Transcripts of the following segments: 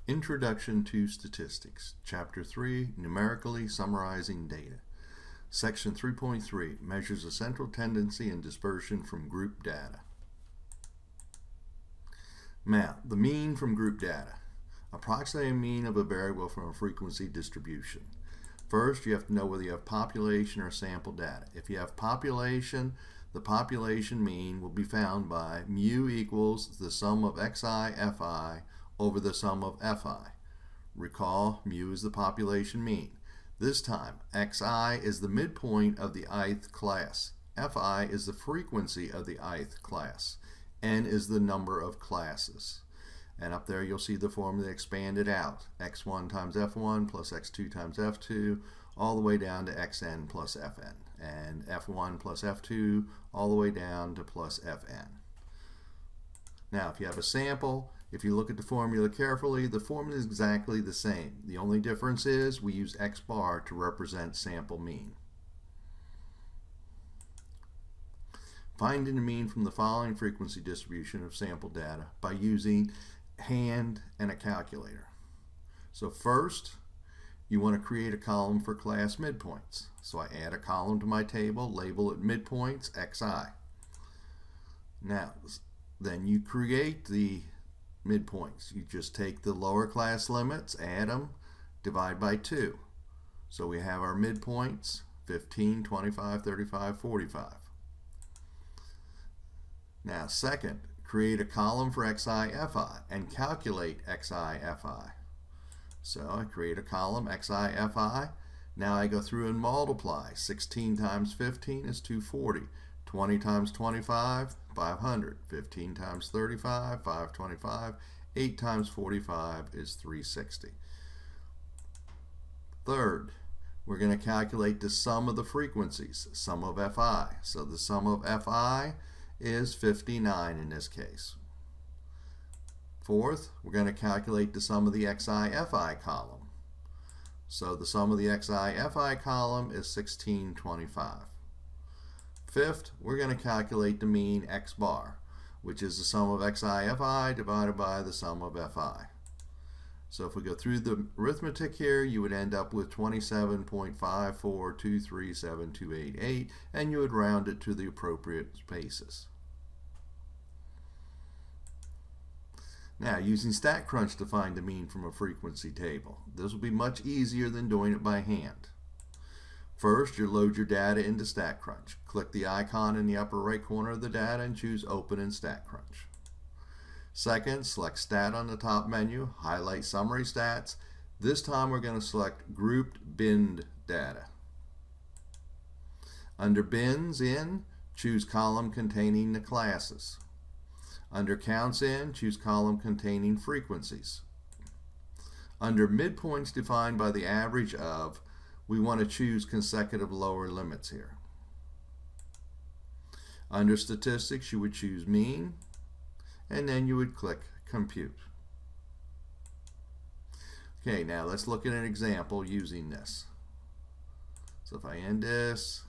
Introduction to Statistics, Chapter 3, Numerically Summarizing Data. Section 3.3 measures a central tendency and dispersion from group data. Now, the mean from group data. Approximate a mean of a variable from a frequency distribution. First, you have to know whether you have population or sample data. If you have population, the population mean will be found by mu equals the sum of xi fi over the sum of fi. Recall, mu is the population mean. This time, xi is the midpoint of the ith class. Fi is the frequency of the ith class. N is the number of classes. And up there you'll see the formula expanded out. x1 times f1 plus x2 times f2 all the way down to xn plus fn. And f1 plus f2 all the way down to plus fn. Now if you have a sample, if you look at the formula carefully, the formula is exactly the same. The only difference is we use x bar to represent sample mean. Finding the mean from the following frequency distribution of sample data by using hand and a calculator. So first, you want to create a column for class midpoints. So I add a column to my table, label it midpoints xi. Now, then you create the midpoints. You just take the lower class limits, add them, divide by 2. So we have our midpoints 15, 25, 35, 45. Now second, create a column for xi fi and calculate xi fi. So I create a column xi fi. Now I go through and multiply. 16 times 15 is 240. 20 times 25, 500. 15 times 35, 525. 8 times 45 is 360. Third, we're going to calculate the sum of the frequencies, sum of fi. So the sum of fi is 59 in this case. Fourth, we're going to calculate the sum of the xi fi column. So the sum of the xi fi column is 1625. Fifth, we're going to calculate the mean x bar, which is the sum of xi fi divided by the sum of fi. So if we go through the arithmetic here, you would end up with 27.54237,288, and you would round it to the appropriate spaces. Now, using StatCrunch to find the mean from a frequency table. This will be much easier than doing it by hand. First, you load your data into StatCrunch. Click the icon in the upper right corner of the data and choose Open in StatCrunch. Second, select Stat on the top menu, highlight Summary Stats. This time we're going to select Grouped Binned Data. Under Bins in, choose column containing the classes. Under Counts in, choose column containing frequencies. Under Midpoints defined by the average of, we want to choose consecutive lower limits here. Under Statistics, you would choose Mean, and then you would click Compute. Okay, now let's look at an example using this. So if I end this,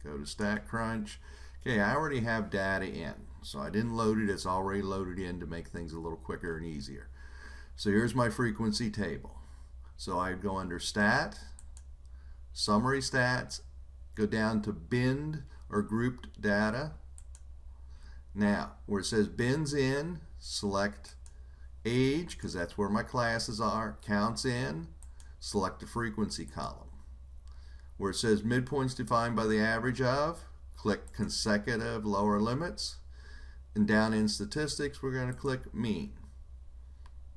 go to StatCrunch. Okay, I already have data in, so I didn't load it. It's already loaded in to make things a little quicker and easier. So here's my frequency table. So I'd go under Stat, Summary Stats, go down to Binned or Grouped Data. Now, where it says Bins in, select Age, because that's where my classes are. Counts in, select the frequency column. Where it says Midpoints defined by the average of, click Consecutive Lower Limits. And down in Statistics, we're going to click Mean.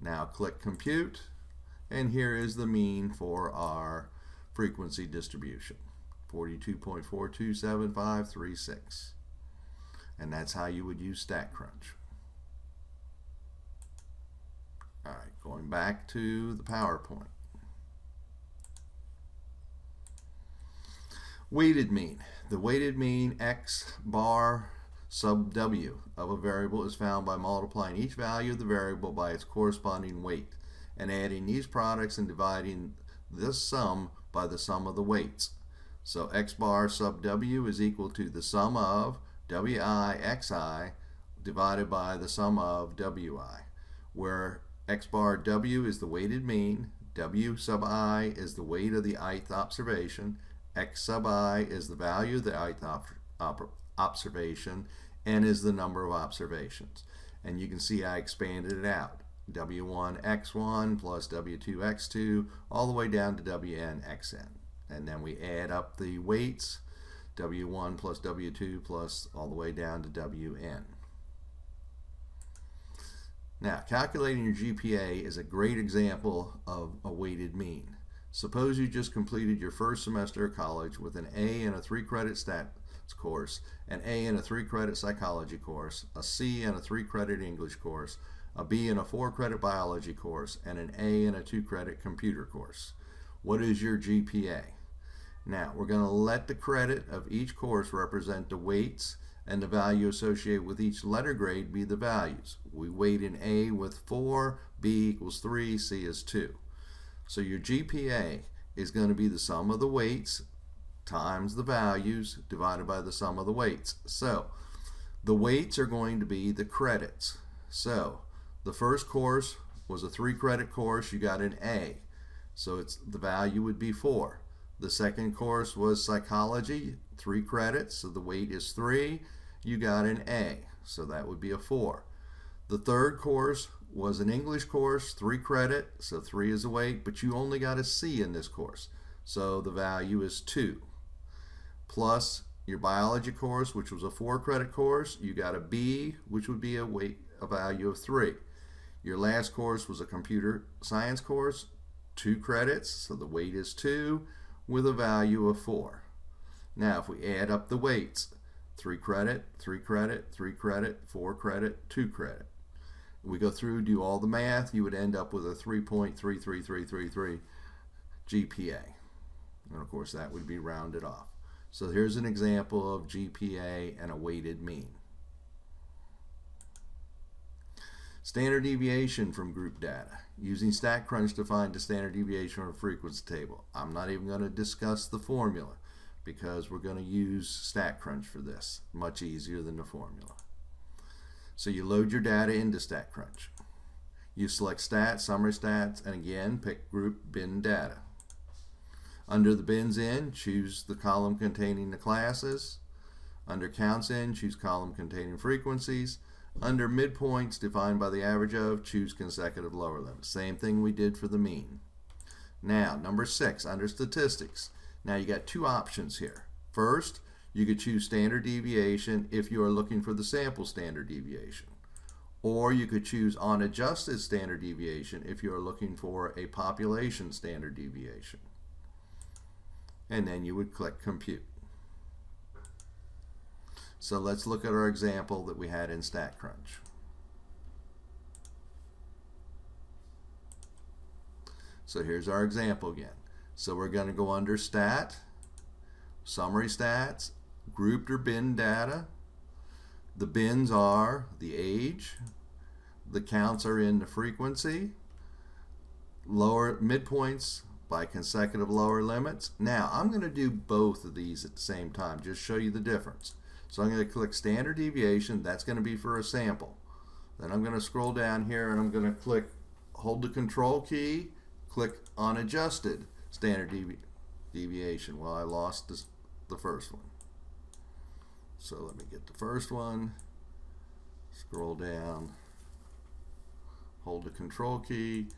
Now click Compute, and here is the mean for our frequency distribution, 42.427536. And that's how you would use StatCrunch. All right, going back to the PowerPoint. Weighted mean. The weighted mean x bar sub w of a variable is found by multiplying each value of the variable by its corresponding weight and adding these products and dividing this sum by the sum of the weights. So x bar sub w is equal to the sum of wi xi divided by the sum of wi, where X bar W is the weighted mean, W sub I is the weight of the ith observation, X sub I is the value of the ith observation, N is the number of observations. And you can see I expanded it out. W1 X1 plus W2 X2 all the way down to Wn Xn. And then we add up the weights, W1 plus W2 plus all the way down to Wn. Now, calculating your GPA is a great example of a weighted mean. Suppose you just completed your first semester of college with an A in a 3-credit stats course, an A in a 3-credit psychology course, a C in a 3-credit English course, a B in a 4-credit biology course, and an A in a 2-credit computer course. What is your GPA? Now, we're going to let the credit of each course represent the weights, and the value associated with each letter grade be the values. We weight in A with 4, B equals 3, C is 2. So your GPA is going to be the sum of the weights times the values divided by the sum of the weights. So the weights are going to be the credits. So the first course was a 3-credit course, you got an A. So the value would be 4. The second course was psychology, 3 credits, so the weight is 3. You got an A, so that would be a 4. The third course was an English course, 3 credit, so 3 is a weight, but you only got a C in this course, so the value is 2. Plus your biology course, which was a 4-credit course, you got a B, which would be a value of 3. Your last course was a computer science course, 2 credits, so the weight is 2, with a value of 4. Now if we add up the weights, 3 credit, 3 credit, 3 credit, 4 credit, 2 credit. We go through, do all the math, you would end up with a 3.33333 GPA. And of course that would be rounded off. So here's an example of GPA and a weighted mean. Standard deviation from group data. Using StatCrunch to find the standard deviation from a frequency table. I'm not even going to discuss the formula because we're going to use StatCrunch for this. Much easier than the formula. So you load your data into StatCrunch. You select Stats, Summary Stats, and again pick Group Bin Data. Under the bins in, choose the column containing the classes. Under counts in, choose column containing frequencies. Under midpoints defined by the average of, choose consecutive lower limits. Same thing we did for the mean. Now, number 6, under statistics. Now you got 2 options here. First, you could choose standard deviation if you are looking for the sample standard deviation. Or you could choose unadjusted standard deviation if you are looking for a population standard deviation. And then you would click compute. So let's look at our example that we had in StatCrunch. So here's our example again. So we're going to go under Stat, Summary Stats, Grouped or Bin Data. The bins are the age, the counts are in the frequency, lower midpoints by consecutive lower limits. Now I'm going to do both of these at the same time, just show you the difference. So I'm going to click standard deviation, that's going to be for a sample. Then I'm going to scroll down here and I'm going to click, hold the control key, click on adjusted standard deviation. Well, I lost the first one. So let me get the first one, scroll down, hold the control key,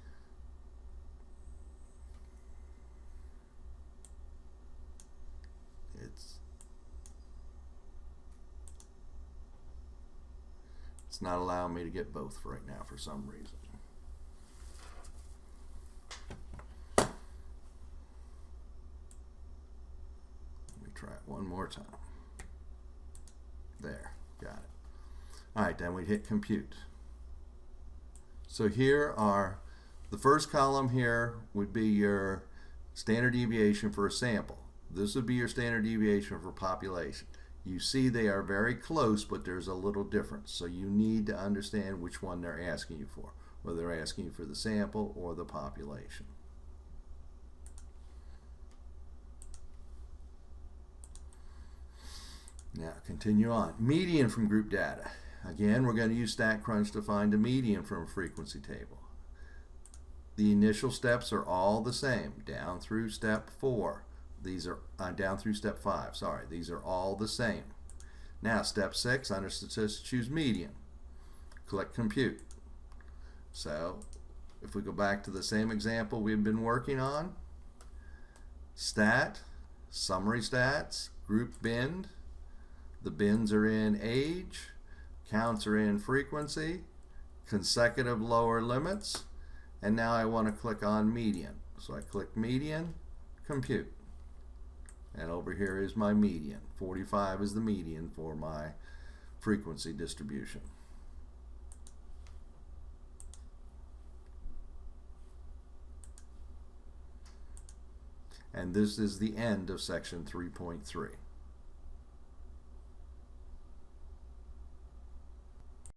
it's not allowing me to get both right now for some reason. Let me try it one more time. There, got it. Alright, then we'd hit compute. So here are, the first column here would be your standard deviation for a sample. This would be your standard deviation for population. You see they are very close, but there's a little difference. So you need to understand which one they're asking you for, whether they're asking you for the sample or the population. Now continue on. Median from group data. Again, we're going to use StatCrunch to find a median from a frequency table. the initial steps are all the same, down through step 4. These are down through step 5. Sorry, these are all the same. Now, step 6, under statistics, choose median. Click compute. So, if we go back to the same example we've been working on, stat, summary stats, group bin. The bins are in age, counts are in frequency, consecutive lower limits, and now I want to click on median. So I click median, compute. And over here is my median. 45 is the median for my frequency distribution. And this is the end of section 3.3.